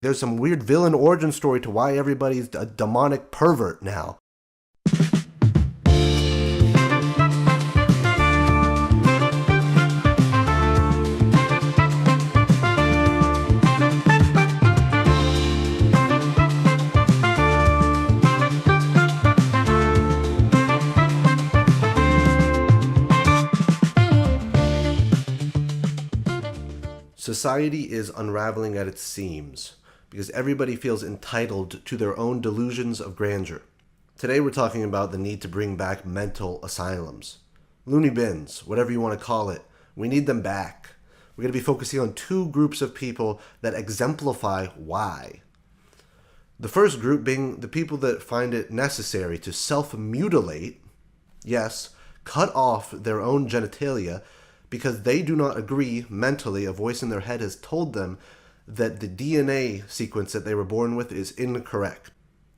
There's some weird villain origin story to why everybody's a demonic pervert now. Society is unraveling at its seams because everybody feels entitled to their own delusions of grandeur. Today we're talking about the need to bring back mental asylums. Loony bins, whatever you want to call it, we need them back. We're going to be focusing on two groups of people that exemplify why. The first group being the people that find it necessary to self-mutilate, yes, cut off their own genitalia, because they do not agree mentally. A voice in their head has told them that the DNA sequence that they were born with is incorrect.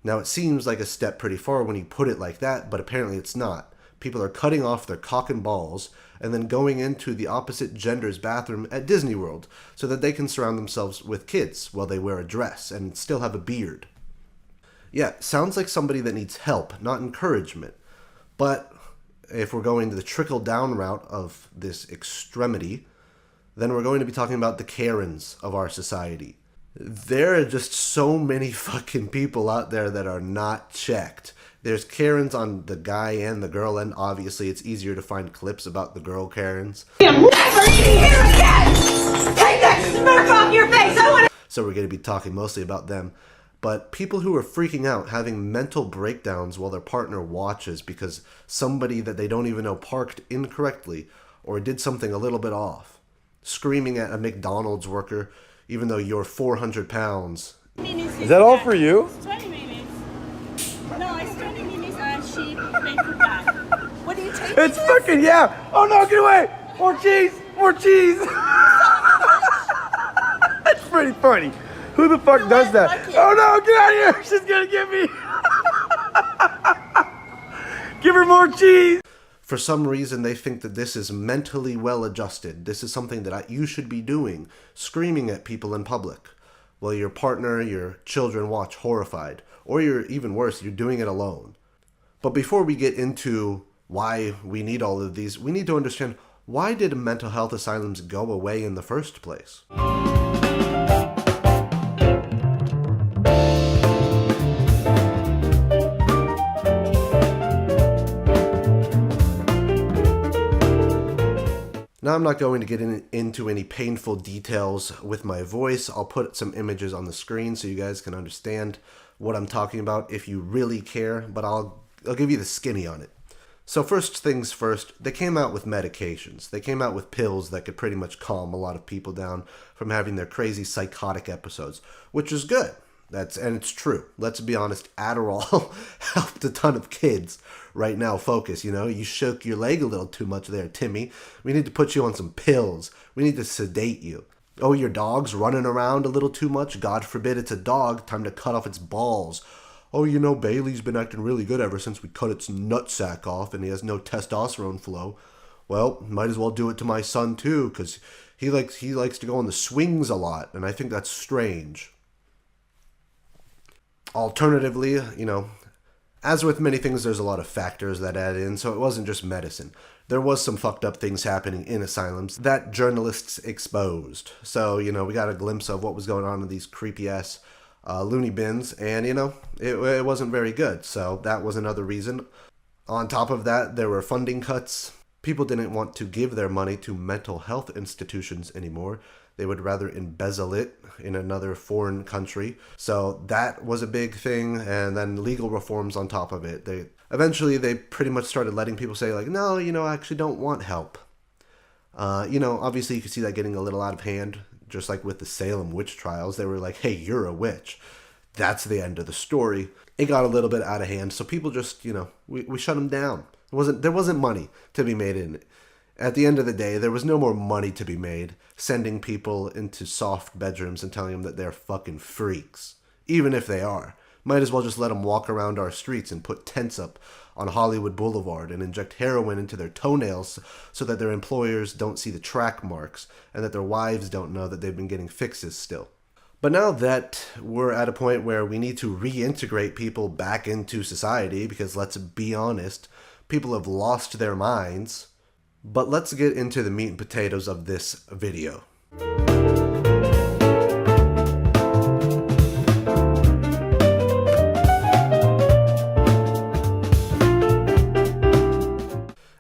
Now, it seems like a step pretty far when you put it like that, but apparently it's not. People are cutting off their cock and balls and then going into the opposite gender's bathroom at Disney World so that they can surround themselves with kids while they wear a dress and still have a beard. Yeah, sounds like somebody that needs help, not encouragement. But if we're going to the trickle-down route of this extremity, then we're going to be talking about the Karens of our society. There are just so many fucking people out there that are not checked. There's Karens on the guy and the girl end. Obviously, it's easier to find clips about the girl Karens. I'm never eating here again! Take that smirk off your face! So we're going to be talking mostly about them. But people who are freaking out, having mental breakdowns while their partner watches because somebody that they don't even know parked incorrectly or did something a little bit off. Screaming at a McDonald's worker even though you're 400 pounds. Is that all for you? It's 20 minutes. No, it's 20 minutes and she paid for that. What do you take? It's fucking, yeah. Oh no, get away. More cheese. More cheese. That's pretty funny. Who the fuck does that? Oh no, get out of here! She's gonna get me! Give her more cheese! For some reason, they think that this is mentally well adjusted. This is something that you should be doing, screaming at people in public, while your partner, your children watch horrified. Or you're, even worse, you're doing it alone. But before we get into why we need all of these, we need to understand, why did mental health asylums go away in the first place? Now, I'm not going to get into any painful details with my voice. I'll put some images on the screen so you guys can understand what I'm talking about if you really care, but I'll give you the skinny on it. So first things first, they came out with medications. They came out with pills that could pretty much calm a lot of people down from having their crazy psychotic episodes, which is good. And it's true. Let's be honest, Adderall helped a ton of kids right now focus. You know, you shook your leg a little too much there, Timmy. We need to put you on some pills. We need to sedate you. Oh, your dog's running around a little too much. God forbid it's a dog. Time to cut off its balls. Oh, you know, Bailey's been acting really good ever since we cut its nutsack off and he has no testosterone flow. Well, might as well do it to my son too, because he likes to go on the swings a lot, and I think that's strange. Alternatively, you know, as with many things, there's a lot of factors that add in, so it wasn't just medicine. There was some fucked up things happening in asylums that journalists exposed. So, you know, we got a glimpse of what was going on in these creepy-ass loony bins, and, you know, it wasn't very good. So that was another reason. On top of that, there were funding cuts. People didn't want to give their money to mental health institutions anymore. They would rather embezzle it in another foreign country. So that was a big thing. And then legal reforms on top of it. Eventually, they pretty much started letting people say, like, no, you know, I actually don't want help. You know, obviously you could see that getting a little out of hand. Just like with the Salem witch trials, they were like, hey, you're a witch. That's the end of the story. It got a little bit out of hand. So people just, you know, we shut them down. There wasn't money to be made in it. At the end of the day, there was no more money to be made sending people into soft bedrooms and telling them that they're fucking freaks. Even if they are. Might as well just let them walk around our streets and put tents up on Hollywood Boulevard and inject heroin into their toenails so that their employers don't see the track marks and that their wives don't know that they've been getting fixes still. But now that we're at a point where we need to reintegrate people back into society, because let's be honest, people have lost their minds. But let's get into the meat and potatoes of this video.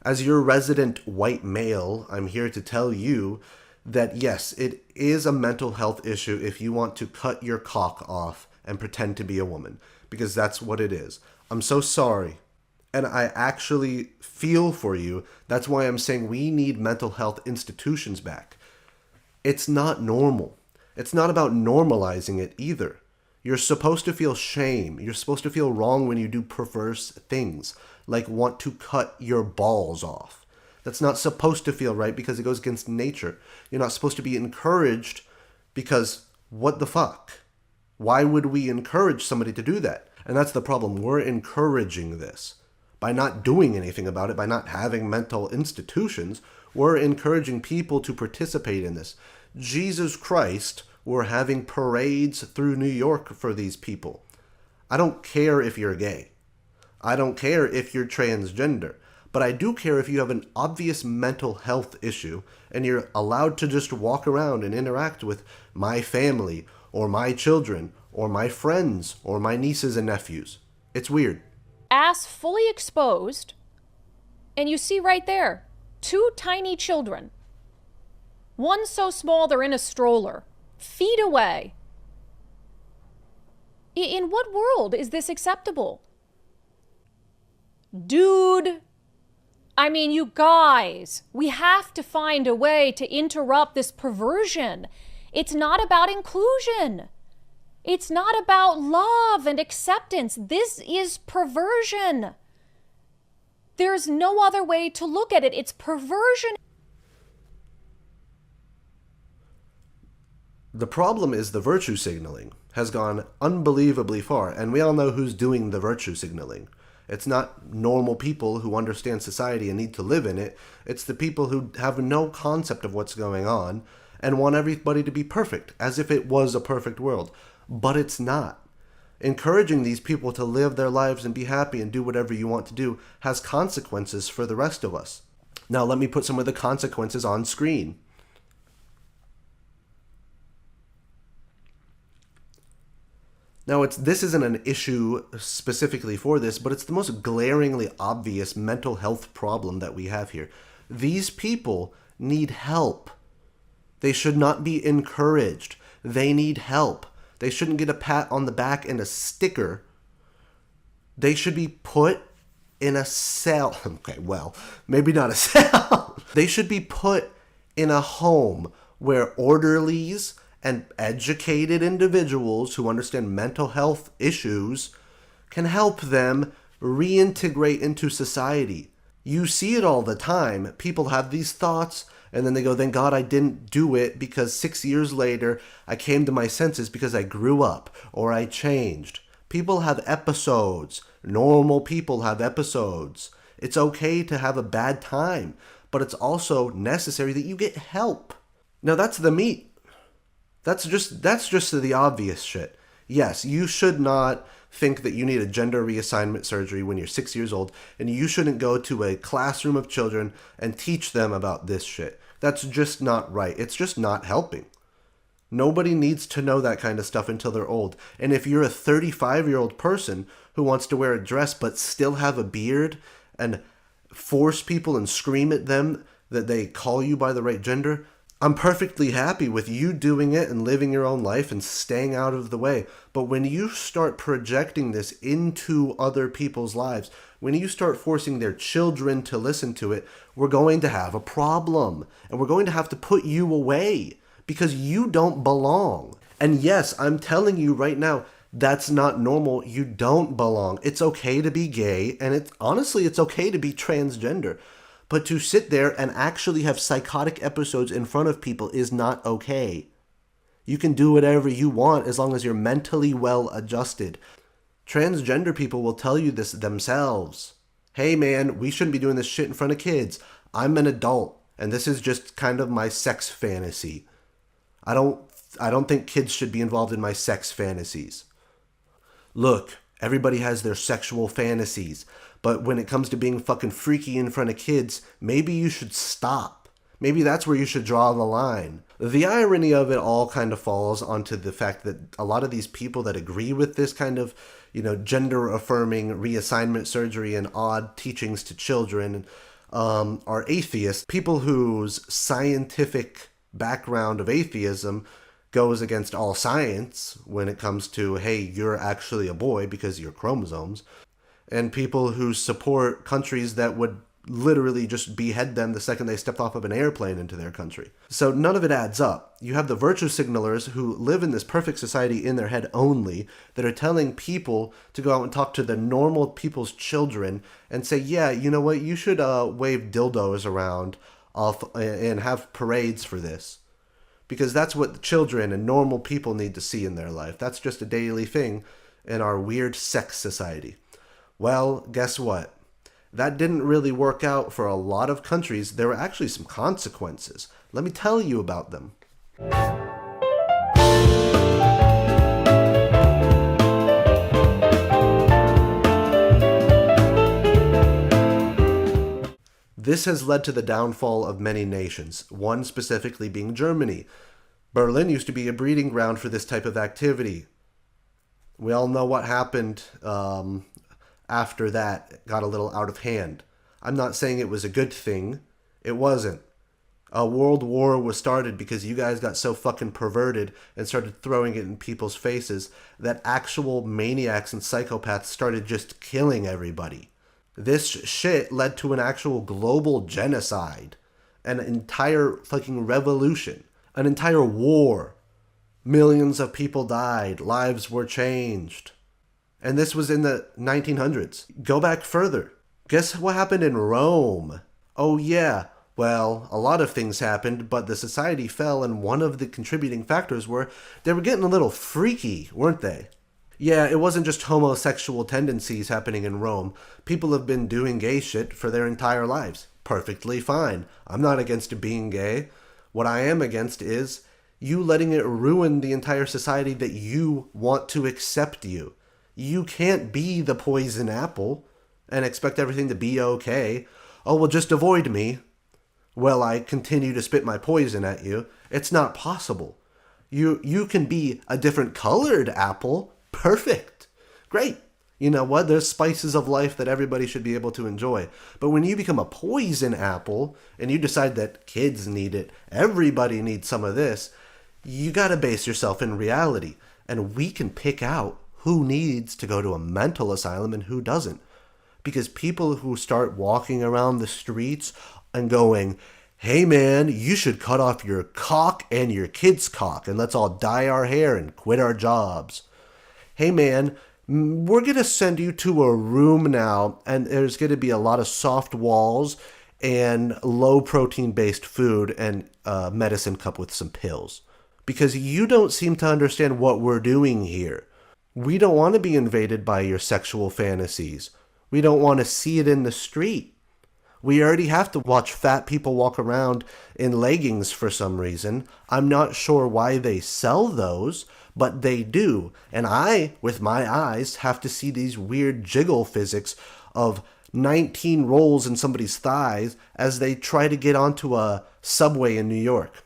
As your resident white male, I'm here to tell you that yes, it is a mental health issue if you want to cut your cock off and pretend to be a woman, because that's what it is. I'm so sorry. And I actually feel for you. That's why I'm saying we need mental health institutions back. It's not normal. It's not about normalizing it either. You're supposed to feel shame. You're supposed to feel wrong when you do perverse things, like want to cut your balls off. That's not supposed to feel right because it goes against nature. You're not supposed to be encouraged because what the fuck? Why would we encourage somebody to do that? And that's the problem. We're encouraging this. By not doing anything about it, by not having mental institutions, we're encouraging people to participate in this. Jesus Christ, we're having parades through New York for these people. I don't care if you're gay. I don't care if you're transgender. But I do care if you have an obvious mental health issue and you're allowed to just walk around and interact with my family or my children or my friends or my nieces and nephews. It's weird. Ass fully exposed, and you see right there, 2 tiny children. One so small they're in a stroller, feet away. In what world is this acceptable? Dude, I mean, you guys, we have to find a way to interrupt this perversion. It's not about inclusion. It's not about love and acceptance. This is perversion. There's no other way to look at it. It's perversion. The problem is the virtue signaling has gone unbelievably far, and we all know who's doing the virtue signaling. It's not normal people who understand society and need to live in it. It's the people who have no concept of what's going on and want everybody to be perfect, as if it was a perfect world. But it's not. Encouraging these people to live their lives and be happy and do whatever you want to do has consequences for the rest of us. Now let me put some of the consequences on screen. Now this isn't an issue specifically for this, but it's the most glaringly obvious mental health problem that we have here. These people need help. They should not be encouraged. They need help. They shouldn't get a pat on the back and a sticker. They should be put in a cell. Okay, well, maybe not a cell. They should be put in a home where orderlies and educated individuals who understand mental health issues can help them reintegrate into society. You see it all the time. People have these thoughts and then they go, thank God I didn't do it because 6 years later I came to my senses because I grew up or I changed. People have episodes. Normal people have episodes. It's okay to have a bad time, but it's also necessary that you get help. Now that's the meat. That's just the obvious shit. Yes, you should not think that you need a gender reassignment surgery when you're 6 years old, and you shouldn't go to a classroom of children and teach them about this shit. That's just not right. It's just not helping. Nobody needs to know that kind of stuff until they're old. And if you're a 35-year-old person who wants to wear a dress but still have a beard and force people and scream at them that they call you by the right gender, I'm perfectly happy with you doing it and living your own life and staying out of the way. But when you start projecting this into other people's lives, when you start forcing their children to listen to it, we're going to have a problem. And we're going to have to put you away because you don't belong. And yes, I'm telling you right now, that's not normal. You don't belong. It's okay to be gay, and it's okay to be transgender. But to sit there and actually have psychotic episodes in front of people is not okay. You can do whatever you want as long as you're mentally well adjusted. Transgender people will tell you this themselves. Hey man, we shouldn't be doing this shit in front of kids. I'm an adult, and this is just kind of my sex fantasy. I don't I don't think kids should be involved in my sex fantasies. Look, everybody has their sexual fantasies, but when it comes to being fucking freaky in front of kids, maybe you should stop. Maybe that's where you should draw the line. The irony of it all kind of falls onto the fact that a lot of these people that agree with this kind of, gender-affirming reassignment surgery and odd teachings to children are atheists. People whose scientific background of atheism goes against all science when it comes to, hey, you're actually a boy because of your chromosomes. And people who support countries that would literally just behead them the second they stepped off of an airplane into their country. So none of it adds up. You have the virtue signalers who live in this perfect society in their head only, that are telling people to go out and talk to the normal people's children and say, yeah, you know what, you should wave dildos around and have parades for this. Because that's what children and normal people need to see in their life. That's just a daily thing in our weird sex society. Well, guess what? That didn't really work out for a lot of countries. There were actually some consequences. Let me tell you about them. This has led to the downfall of many nations, one specifically being Germany. Berlin used to be a breeding ground for this type of activity. We all know what happened after that got a little out of hand. I'm not saying it was a good thing. It wasn't. A world war was started because you guys got so fucking perverted and started throwing it in people's faces that actual maniacs and psychopaths started just killing everybody. This shit led to an actual global genocide, an entire fucking revolution, an entire war. Millions of people died, lives were changed. And this was in the 1900s. Go back further. Guess what happened in Rome? Oh yeah, well, a lot of things happened, but the society fell, and one of the contributing factors were they were getting a little freaky, weren't they? Yeah, it wasn't just homosexual tendencies happening in Rome. People have been doing gay shit for their entire lives. Perfectly fine. I'm not against being gay. What I am against is you letting it ruin the entire society that you want to accept you. You can't be the poison apple and expect everything to be okay. Oh, well, just avoid me. Well, I continue to spit my poison at you. It's not possible. You can be a different colored apple. Perfect. Great. You know what? There's spices of life that everybody should be able to enjoy. But when you become a poison apple and you decide that kids need it, everybody needs some of this, you got to base yourself in reality. And we can pick out who needs to go to a mental asylum and who doesn't. Because people who start walking around the streets and going, hey man, you should cut off your cock and your kid's cock and let's all dye our hair and quit our jobs. Hey man, we're going to send you to a room now and there's going to be a lot of soft walls and low protein based food and a medicine cup with some pills. Because you don't seem to understand what we're doing here. We don't want to be invaded by your sexual fantasies. We don't want to see it in the street. We already have to watch fat people walk around in leggings for some reason. I'm not sure why they sell those, but they do. And I, with my eyes, have to see these weird jiggle physics of 19 rolls in somebody's thighs as they try to get onto a subway in New York.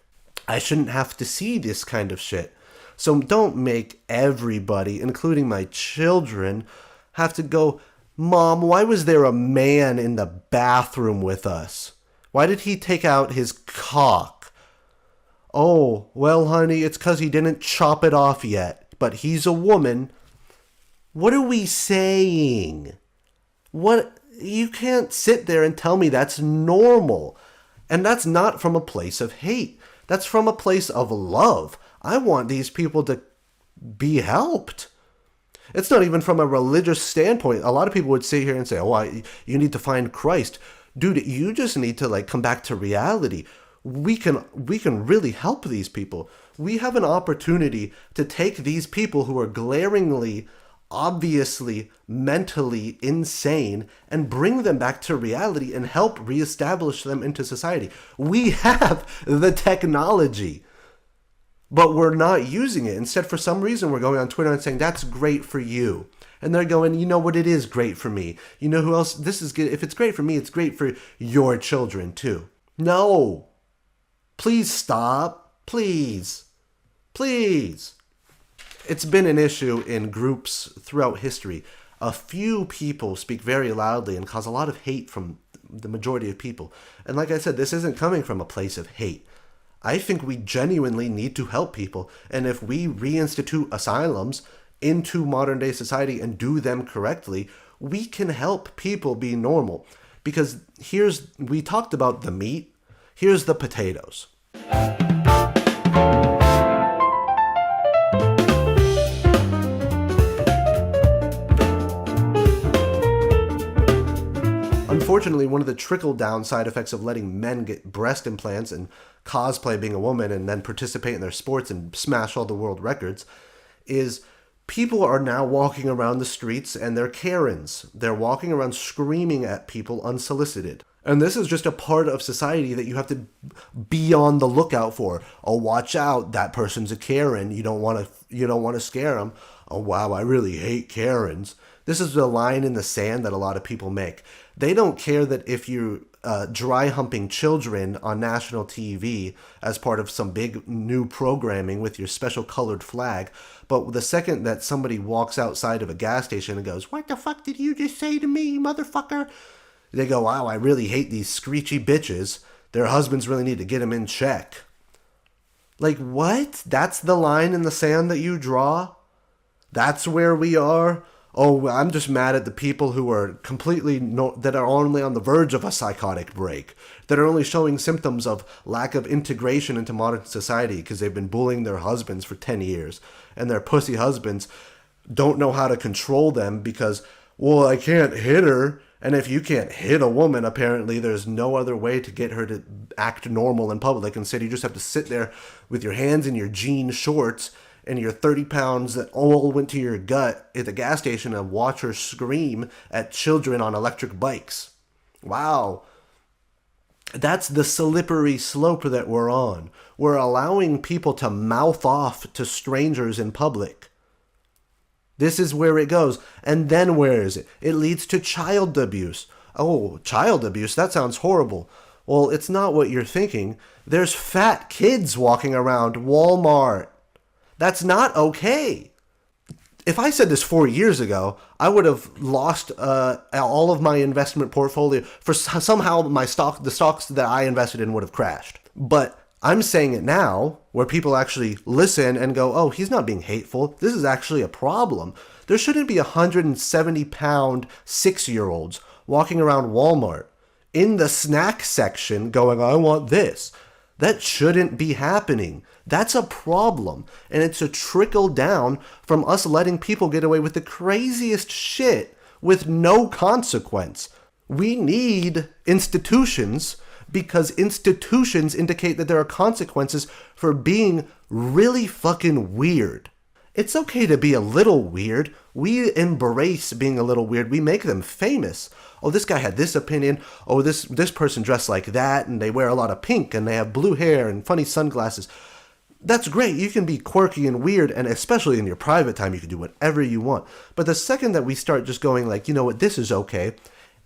I shouldn't have to see this kind of shit. So don't make everybody, including my children, have to go, Mom, why was there a man in the bathroom with us? Why did he take out his cock? Oh, well, honey, it's 'cause he didn't chop it off yet, but he's a woman. What are we saying? What? You can't sit there and tell me that's normal. And that's not from a place of hate. That's from a place of love. I want these people to be helped. It's not even from a religious standpoint. A lot of people would sit here and say, oh, you need to find Christ. Dude, you just need to come back to reality. We can really help these people. We have an opportunity to take these people who are glaringly, obviously, mentally insane and bring them back to reality and help reestablish them into society. We have the technology. But we're not using it. Instead, for some reason, we're going on Twitter and saying, that's great for you. And they're going, you know what, it is great for me. You know who else? This is good. If it's great for me, it's great for your children too. No. Please stop. Please. Please. It's been an issue in groups throughout history. A few people speak very loudly and cause a lot of hate from the majority of people. And like I said, this isn't coming from a place of hate. I think we genuinely need to help people. And if we reinstitute asylums into modern day society and do them correctly, we can help people be normal. Because we talked about the meat, here's the potatoes. Unfortunately, one of the trickle-down side effects of letting men get breast implants and cosplay being a woman and then participate in their sports and smash all the world records is people are now walking around the streets and they're Karens. They're walking around screaming at people unsolicited. And this is just a part of society that you have to be on the lookout for. Oh, watch out, that person's a Karen. You don't want to scare them. Oh, wow, I really hate Karens. This is the line in the sand that a lot of people make. They don't care that if you're dry humping children on national TV as part of some big new programming with your special colored flag. But the second that somebody walks outside of a gas station and goes, "What the fuck did you just say to me, motherfucker?" They go, "Wow, I really hate these screechy bitches. Their husbands really need to get them in check." Like, what? That's the line in the sand that you draw? That's where we are? Oh, I'm just mad at the people who are that are only on the verge of a psychotic break, that are only showing symptoms of lack of integration into modern society because they've been bullying their husbands for 10 years, and their pussy husbands don't know how to control them because, well, I can't hit her, and if you can't hit a woman, apparently there's no other way to get her to act normal in public. Instead, you just have to sit there with your hands in your jean shorts and your 30 pounds that all went to your gut at the gas station and watch her scream at children on electric bikes. Wow. That's the slippery slope that we're on. We're allowing people to mouth off to strangers in public. This is where it goes. And then where is it? It leads to child abuse. Oh, child abuse? That sounds horrible. Well, it's not what you're thinking. There's fat kids walking around Walmart. That's not okay. If I said this 4 years ago, I would have lost all of my investment portfolio. For somehow the stocks that I invested in would have crashed. But I'm saying it now, where people actually listen and go, "Oh, he's not being hateful. This is actually a problem." There shouldn't be 170-pound 6-year-olds walking around Walmart in the snack section going, "I want this." That shouldn't be happening. That's a problem. And it's a trickle down from us letting people get away with the craziest shit with no consequence. We need institutions because institutions indicate that there are consequences for being really fucking weird. It's okay to be a little weird. We embrace being a little weird. We make them famous. Oh, this guy had this opinion. Oh, this person dressed like that, and they wear a lot of pink, and they have blue hair and funny sunglasses. That's great. You can be quirky and weird, and especially in your private time, you can do whatever you want. But the second that we start just going like, you know what, this is okay,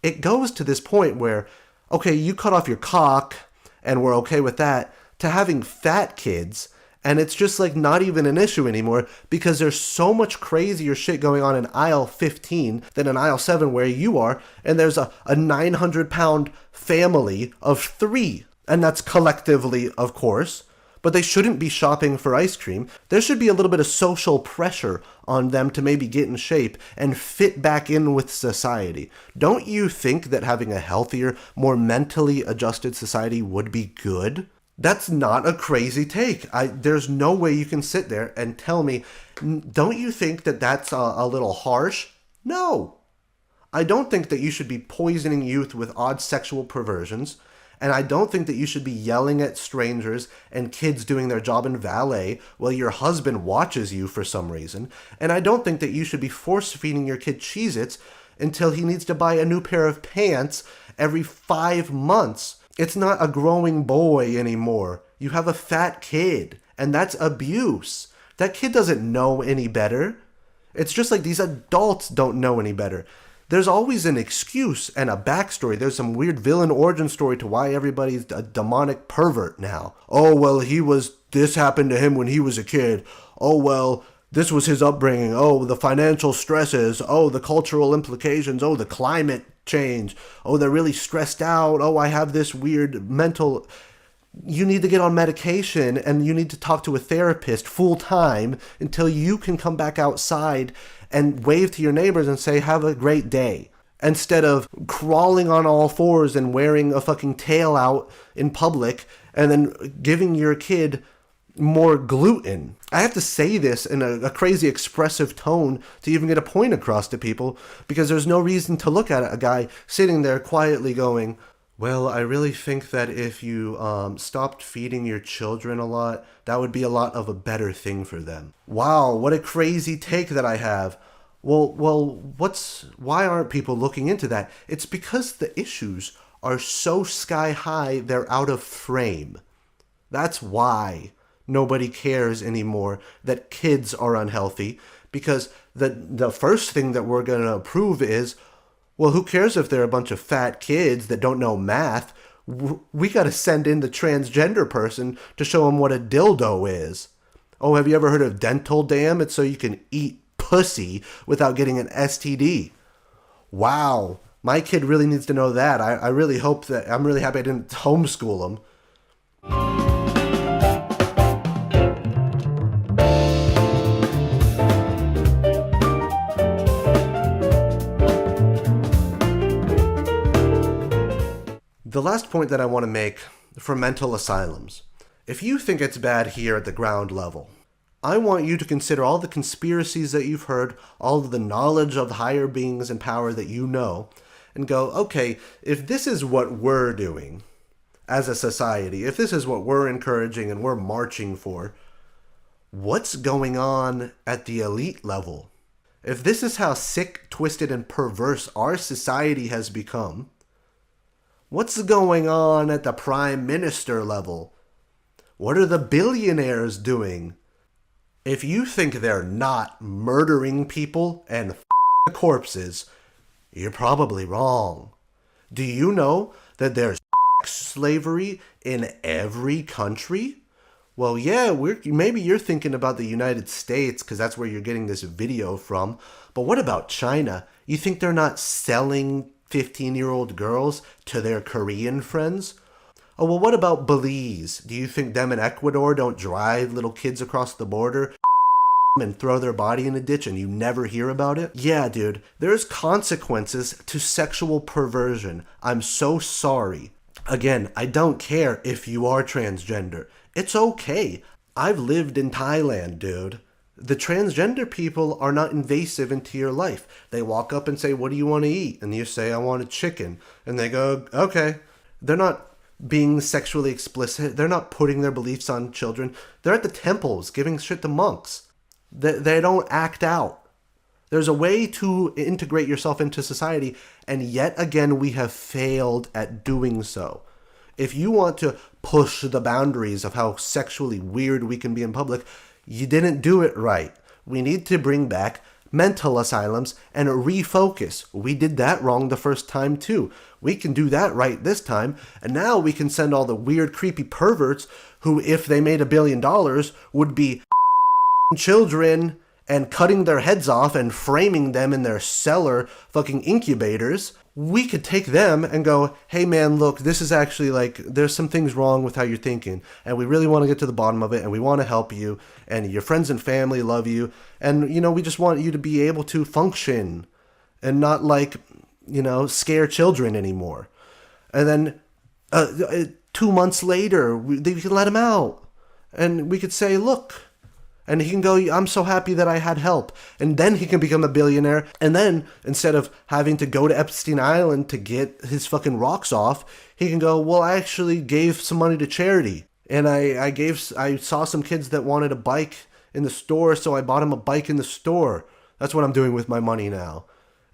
it goes to this point where, okay, you cut off your cock, and we're okay with that, to having fat kids. And it's just like not even an issue anymore because there's so much crazier shit going on in aisle 15 than in aisle 7 where you are. And there's a 900-pound family of 3. And that's collectively, of course. But they shouldn't be shopping for ice cream. There should be a little bit of social pressure on them to maybe get in shape and fit back in with society. Don't you think that having a healthier, more mentally adjusted society would be good? That's not a crazy take. There's no way you can sit there and tell me, don't you think that that's a little harsh? No. I don't think that you should be poisoning youth with odd sexual perversions. And I don't think that you should be yelling at strangers and kids doing their job in valet while your husband watches you for some reason. And I don't think that you should be force-feeding your kid Cheez-Its until he needs to buy a new pair of pants every 5 months. It's not a growing boy anymore. You have a fat kid. And that's abuse. That kid doesn't know any better. It's just like these adults don't know any better. There's always an excuse and a backstory. There's some weird villain origin story to why everybody's a demonic pervert now. Oh, well, this happened to him when he was a kid. Oh, well, this was his upbringing. Oh, the financial stresses. Oh, the cultural implications. Oh, the climate change. Oh, they're really stressed out. Oh, I have this weird mental... You need to get on medication and you need to talk to a therapist full time until you can come back outside and wave to your neighbors and say, have a great day. Instead of crawling on all fours and wearing a fucking tail out in public and then giving your kid more gluten. I have to say this in a crazy expressive tone to even get a point across to people, because there's no reason to look at a guy sitting there quietly going, well, I really think that if you stopped feeding your children a lot, that would be a lot of a better thing for them. Wow, what a crazy take that I have. Well, why aren't people looking into that? It's because the issues are so sky high, they're out of frame. That's why nobody cares anymore that kids are unhealthy, because the first thing that we're going to approve is, well, who cares if they're a bunch of fat kids that don't know math? We got to send in the transgender person to show them what a dildo is. Oh, have you ever heard of dental dam? It's so you can eat pussy without getting an STD. Wow. My kid really needs to know that. I'm really happy I didn't homeschool him. The last point that I want to make for mental asylums. If you think it's bad here at the ground level, I want you to consider all the conspiracies that you've heard, all of the knowledge of higher beings and power that you know, and go, okay, if this is what we're doing as a society, if this is what we're encouraging and we're marching for, what's going on at the elite level? If this is how sick, twisted, and perverse our society has become, what's going on at the prime minister level? What are the billionaires doing? If you think they're not murdering people and corpses, you're probably wrong. Do you know that there's slavery in every country? Well, yeah, maybe you're thinking about the United States because that's where you're getting this video from. But what about China? You think they're not selling 15-year-old girls to their Korean friends? Oh, well, what about Belize? Do you think them in Ecuador don't drive little kids across the border and throw their body in a ditch and you never hear about it? Yeah, dude, there's consequences to sexual perversion. I'm so sorry. Again, I don't care if you are transgender. It's okay. I've lived in Thailand, dude. The transgender people are not invasive into your life. They walk up and say, what do you want to eat? And you say, I want a chicken. And they go, okay. They're not being sexually explicit. They're not putting their beliefs on children. They're at the temples giving shit to monks. They don't act out. There's a way to integrate yourself into society, and yet again, we have failed at doing so. If you want to push the boundaries of how sexually weird we can be in public, you didn't do it right. We need to bring back mental asylums and refocus. We did that wrong the first time too. We can do that right this time. And now we can send all the weird, creepy perverts who, if they made $1 billion, would be children and cutting their heads off and framing them in their cellar fucking incubators. We could take them and go, hey man, look, this is actually there's some things wrong with how you're thinking, and we really want to get to the bottom of it, and we want to help you, and your friends and family love you, and we just want you to be able to function and not scare children anymore. And then 2 months later, we could let him out, and we could say, look. And he can go, I'm so happy that I had help. And then he can become a billionaire. And then, instead of having to go to Epstein Island to get his fucking rocks off, he can go, well, I actually gave some money to charity. And I saw some kids that wanted a bike in the store, so I bought him a bike in the store. That's what I'm doing with my money now.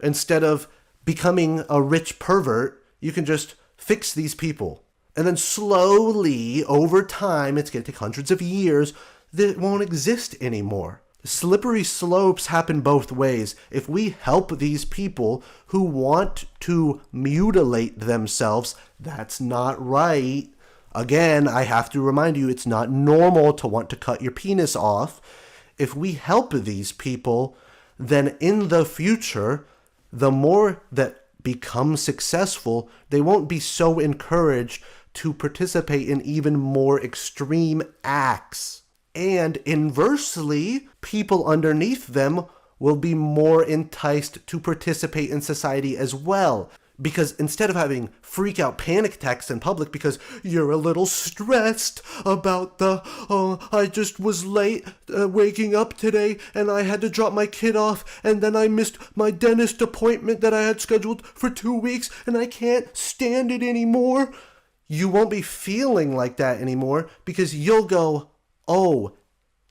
Instead of becoming a rich pervert, you can just fix these people. And then slowly, over time, it's going to take hundreds of years, that won't exist anymore. Slippery slopes happen both ways. If we help these people who want to mutilate themselves, that's not right. Again, I have to remind you, it's not normal to want to cut your penis off. If we help these people, then in the future, the more that become successful, they won't be so encouraged to participate in even more extreme acts. And inversely, people underneath them will be more enticed to participate in society as well. Because instead of having freak out panic attacks in public because you're a little stressed about I just was late waking up today and I had to drop my kid off and then I missed my dentist appointment that I had scheduled for 2 weeks and I can't stand it anymore. You won't be feeling like that anymore because you'll go, oh,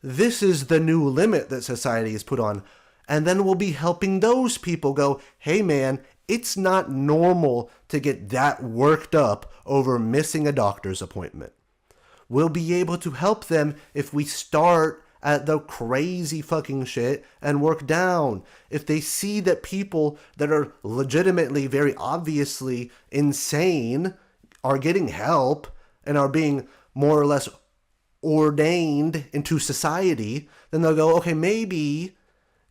this is the new limit that society has put on. And then we'll be helping those people go, hey man, it's not normal to get that worked up over missing a doctor's appointment. We'll be able to help them if we start at the crazy fucking shit and work down. If they see that people that are legitimately, very obviously insane are getting help and are being more or less ordained into society, then they'll go, okay, maybe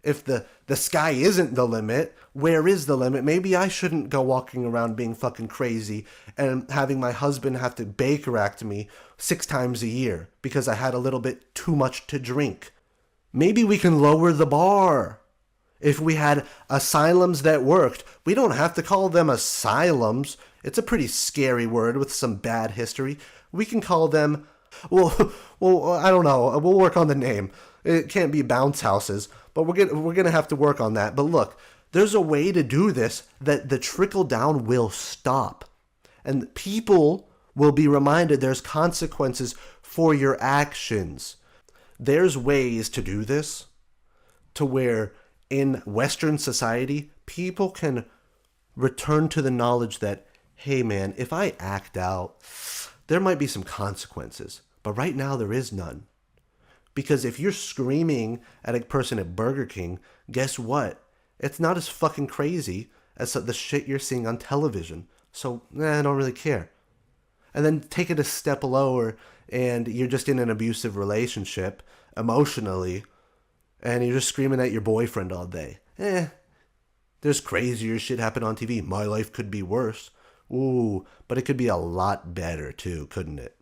if the sky isn't the limit, where is the limit? Maybe I shouldn't go walking around being fucking crazy and having my husband have to Baker Act me 6 times a year because I had a little bit too much to drink. Maybe we can lower the bar. If we had asylums that worked, we don't have to call them asylums. It's a pretty scary word with some bad history. We can call them, well, I don't know. We'll work on the name. It can't be bounce houses, but we're gonna have to work on that. But look, there's a way to do this that the trickle down will stop. And people will be reminded there's consequences for your actions. There's ways to do this to where in Western society, people can return to the knowledge that, hey man, if I act out, there might be some consequences. But right now there is none. Because if you're screaming at a person at Burger King, guess what? It's not as fucking crazy as the shit you're seeing on television. So, I don't really care. And then take it a step lower and you're just in an abusive relationship emotionally and you're just screaming at your boyfriend all day. There's crazier shit happen on TV. My life could be worse. Ooh, but it could be a lot better too, couldn't it?